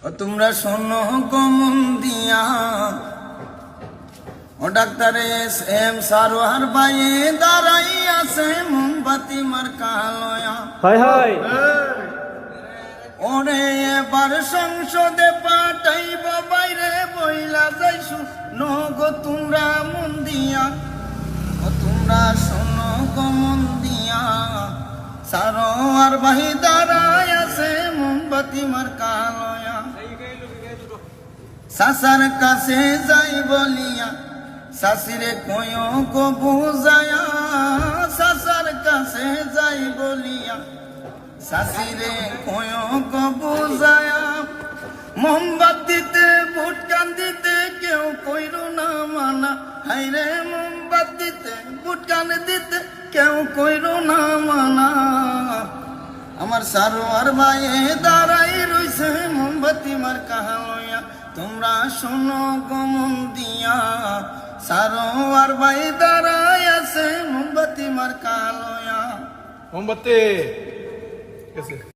তোমরা শোনো গমন দিয়া ও ডাক্তারে এম সারোয়ার বাইয়ে দাঁড়াই আছে মোমবাতি মার্কা লয়া। হাই হাই ওরে এবার সংসদে পাঠাইব বাইরে বইলা যাইছু নগো তোমরা মন দিয়া। ও তোমরা শোনো গমন দিয়া সারোয়ার বাহি দাঁড়াই আছে মোমবাতি মার্কা লয়া। সাসার কাছে যাই বলিয়া শাশিরে কয় গো বুঝায়া। সাসার কাছে যাই বলিয়া শাশিরে কয় গো বুঝায়া। মোমবাতিতে ভুটকান দিতে কেউ কইর না মানা। হাইরে মোমবাতিতে ভুটকান দিতে কেউ কইর না মানা। আমার সারোয়ার মায়ে দাঁড়াই রইছে মোমবাতি মার্কা লইয়া। তোমরা শোনো গমন দিয়া সারোয়ার ভাই দাঁড়াই আছে মোমবাতি মার্কা লইয়া। মোমবাতি